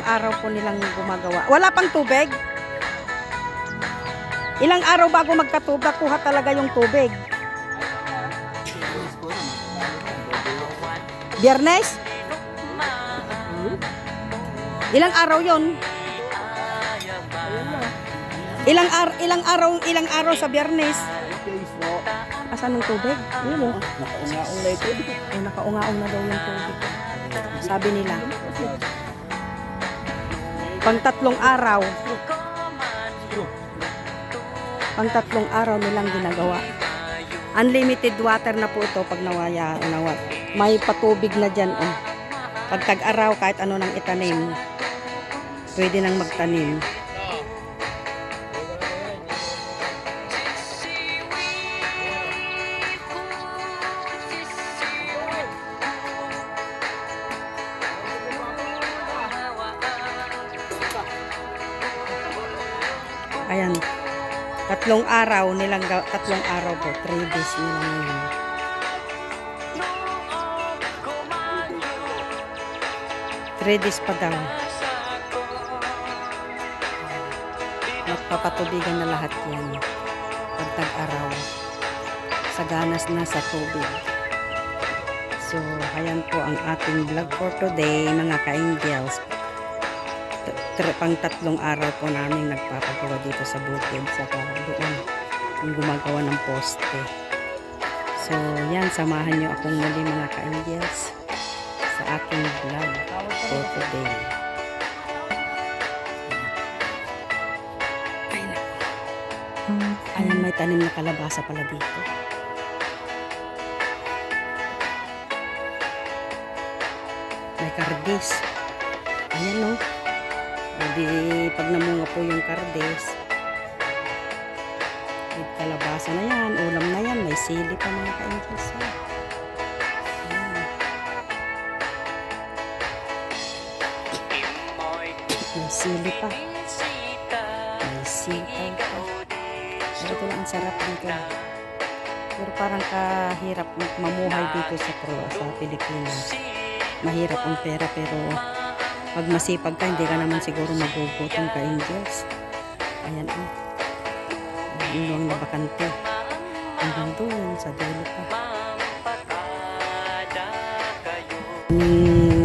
tatlong araw po nilang gumagawa. Wala pang tubig? Ilang araw bago magkatubig, kuha talaga yung tubig? Biyernes? Ilang araw yon? Ilang araw sa Biyernes? Asan ng tubig? Yun o. Nakaungaong na ito. Nakaungaong na daw yung tubig. Sabi nila. Pang tatlong araw. Pang tatlong araw nilang ginagawa. Unlimited water na po ito pag nawaya. May patubig na dyan. Oh. Pag tag-araw, kahit ano nang itanim, pwede nang magtanim. Ayan. Tatlong araw po. 3 days nila ngayon. Days pa daw. Magpapatubigan na lahat yan. Pag tag-araw. Saganas na sa tubig. So, ayan po ang ating vlog for today, mga ka-angels. Pang tatlong araw po namin nagpapagawa dito sa bukid, saka doon yung gumagawa ng poste. So yan, samahan nyo akong muli mga ka-angels sa aking vlog for today. Ayan, may tanim na kalabasa pala dito. May kardis. Ayan no. Di pag namunga po yung kardes, may kalabasa na yan, ulam na yan, may sili pa mga ka-angels. May sili pa. May sitaw pa. Ito lang ang sarap dito. Pero parang kahirap mamuhay dito sa Pilipinas. Mahirap ang pera pero pag masipag ka, hindi ka naman siguro magugutom ka-angels. Ayan o. Yung luwang na bakante. Hanggang doon, sa dulo pa.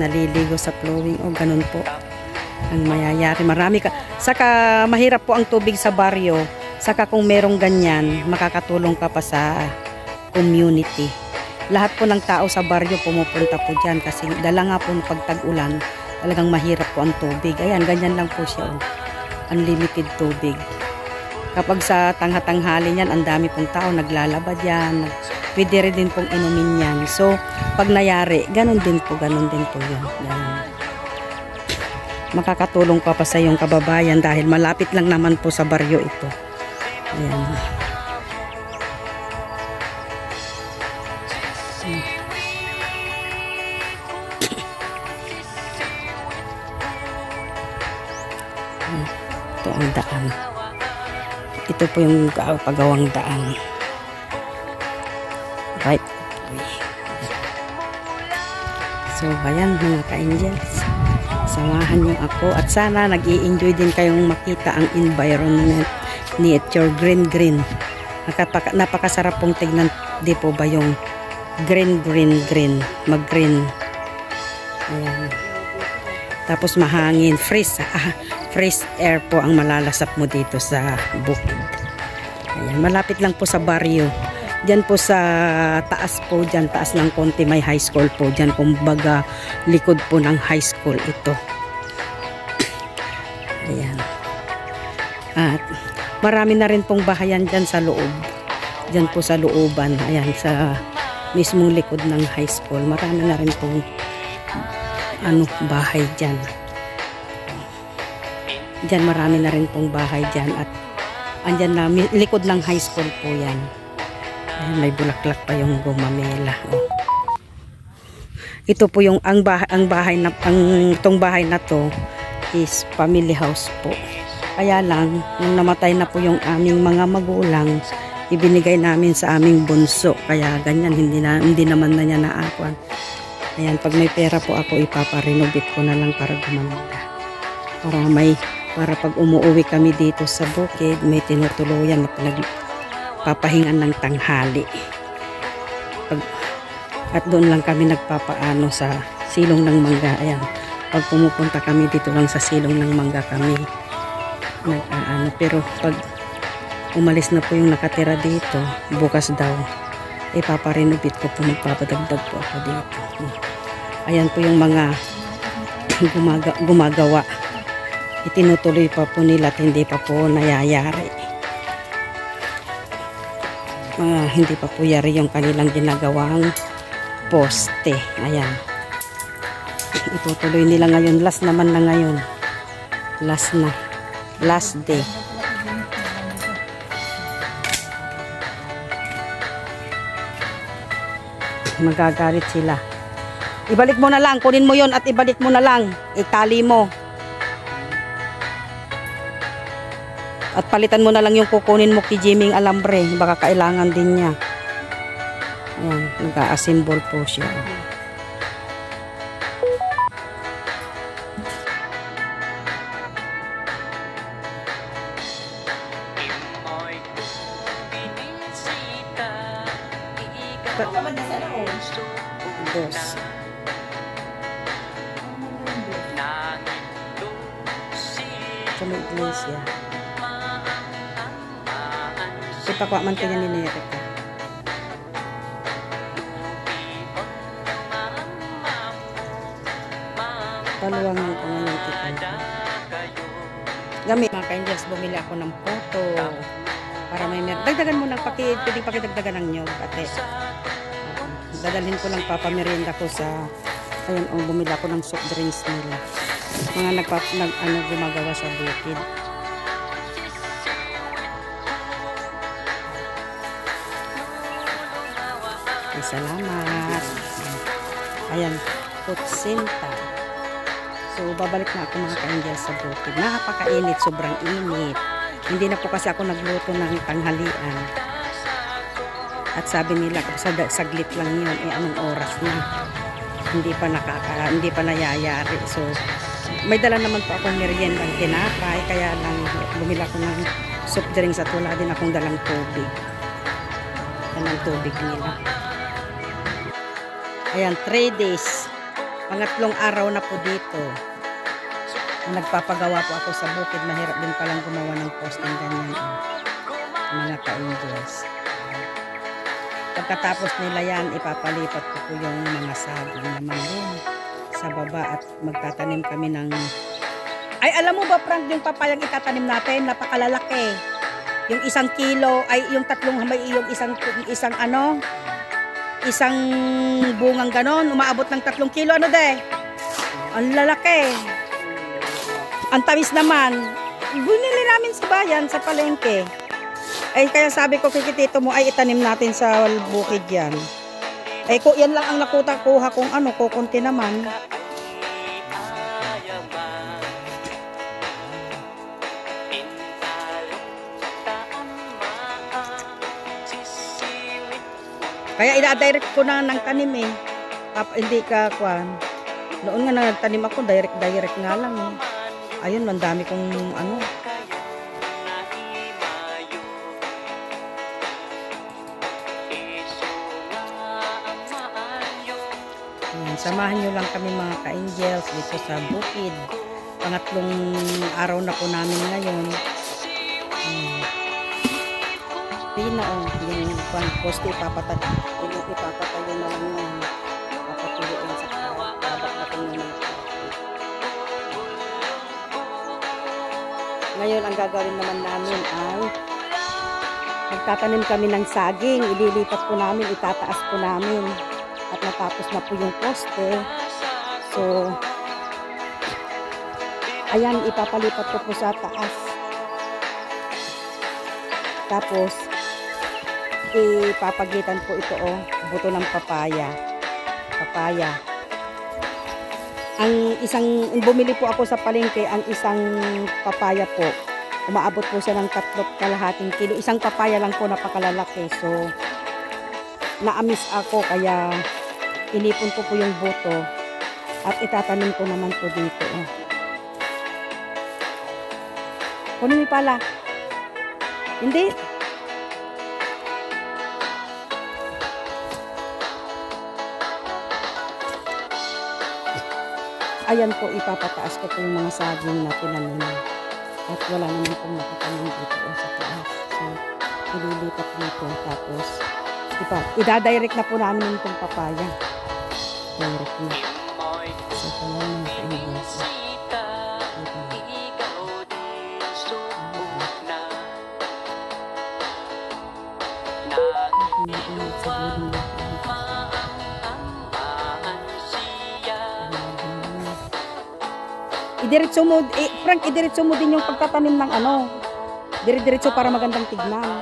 Naliligo sa flowing. O, ganun po. Ang mayayari. Marami ka. Saka, mahirap po ang tubig sa baryo. Saka kung merong ganyan, makakatulong ka pa sa community. Lahat po ng tao sa baryo pumupunta po dyan. Kasi dala nga po pag tag-ulan, talagang mahirap po ang tubig. Ayan, ganyan lang po siya. Oh. Unlimited tubig. Kapag sa tanghatanghali niyan, ang dami pong tao naglalaba dyan. Pwede rin din pong inumin yan. So, pag nayari, ganun din po yun. Yan. Makakatulong pa sa iyong kababayan dahil malapit lang naman po sa baryo ito. Ayan. Ito ang daan. Ito po yung pagawang daan. Right. So, ayan mga ka-angels. Samahan niyo ako at sana nag-i-enjoy din kayong makita ang environment ni Nature green. Napakasarap pong tignan. Di po ba yung green. Mag-green. Ayan. Tapos mahangin. Fresh air po ang malalasap mo dito sa bukid. Ayan, malapit lang po sa baryo. Diyan po sa taas po, diyan taas ng konti may high school po. Diyan kumbaga likod po ng high school ito. Ayan. At marami na rin pong bahayan diyan sa loob. Diyan po sa looban. Ayan, sa mismong likod ng high school. Marami na rin pong bahay diyan. Diyan marami na rin pong bahay dyan at andyan na likod ng high school po yan. Ayan, may bulaklak pa yung gumamela. Oh. Ito po yung itong bahay na to is family house po. Kaya lang nung namatay na po yung aming mga magulang, ibinigay namin sa aming bunso. Kaya ganyan hindi naman na niya naakuan. Ayan, pag may pera po ako ipaparenovate ko na lang para gumanda. para pag umuwi kami dito sa bukid, may tinutuluyan na pinagpapahingan ng tanghali. At doon lang kami nagpapaano sa silong ng mangga. Ayan, pag pumupunta kami dito lang sa silong ng mangga kami nag-aano. Pero pag umalis na po yung nakatira dito, bukas daw ipaparenovate ko po, magpapadagdag po ako dito. Ayan po yung mga gumagawa. Itinutuloy pa po nila at hindi pa po nayayari. Hindi pa po yari yung kanilang ginagawang poste. Ayan. Itutuloy nila ngayon. Last naman na ngayon. Last na. Last day. Magagalit sila. Ibalik mo na lang. Kunin mo yon at ibalik mo na lang. Itali mo. At palitan mo na lang yung kukunin mo kay Jimmy alambre. Baka kailangan din niya. Ayan. Nag-a-assemble po siya. Dos. Sa may iglesia. Ipakwa man kanya ni Nerika. Paluwang lang ko ngayon tikan. Gamit mga ka-angels, bumili ako ng photo. Para may dagdagan mo ng pwedeng pakidagdagan ng nyog. Ate. Dadalhin ko lang papamerienda ko sa ayun, bumili ako ng soft drinks nila. Mga gumagawa sa bukid. Ay, salamat. Ayan, kutsinta. So, babalik na ako mga ka-angel sa bukid. Napakainit, sobrang init. Hindi na po kasi ako nagluto ng tanghalian. At sabi nila, saglit lang yun, anong oras na. Hindi pa nayayari. So, may dala naman po akong meriendang tinapay, kaya lang bumili ako ng soft drinks at wala din akong dalang tubig. Yan ang tubig nila. Ayan, 3 days. Pangatlong araw na po dito. Nagpapagawa po ako sa bukid. Mahirap din palang gumawa ng posting ganyan. Mga ka-angels. Pagkatapos nila yan, ipapalipat ko po yung mga saging naman doon sa baba at magtatanim kami ng... Ay, alam mo ba, Frank, yung papayang itatanim natin, napakalalaki. Yung 1 kilo, ay yung yung isang bungang ganon, umaabot ng 3 kilo. Ano de? Ang lalaki. Ang tamis naman. Binili namin sa bayan, sa palengke. Ay, kaya sabi ko kay tito mo, ay itanim natin sa bukid yan. Ay, yan lang ang nakuha kung kukunti naman. Kaya ina-direct ko na ng tanim eh. Hindi ka kwan. Noon nga nagtanim ako, direct nga lang eh. Ayun, ang dami kong Samahan nyo lang kami mga ka-angels dito sa bukid. Pangatlong araw na po namin ngayon. Yung poste ipapatayo na lang yan. Papatuloy sa kabak na po naman. Ngayon ang gagawin naman namin ay magtatanim kami ng saging. Ililipat po namin, itataas po namin. At natapos na po yung poste. So, ayan, ipapalipat ko po sa taas. Tapos, ipapagitan po ito, buto ng papaya. Bumili po ako sa palengke, ang isang papaya po, umaabot po siya ng 3.5 kilo. Isang papaya lang po, napakalalaki. So, naamis ako, kaya inipon ko po yung buto at itatanim ko naman po dito. Kunin mo pala. Hindi. Ayan po, ipapataas ko po yung mga saging na tinanim. At wala naman pong nakatanim dito o sa taas. So, ililipat dito. Tapos, idadirect na po namin itong papaya. Direct na. So, kaya mga ka-ingress. Idiretso mo, Frank, idiretso mo din yung pagtatanim ng ano. Dire-diretso para magandang tignan.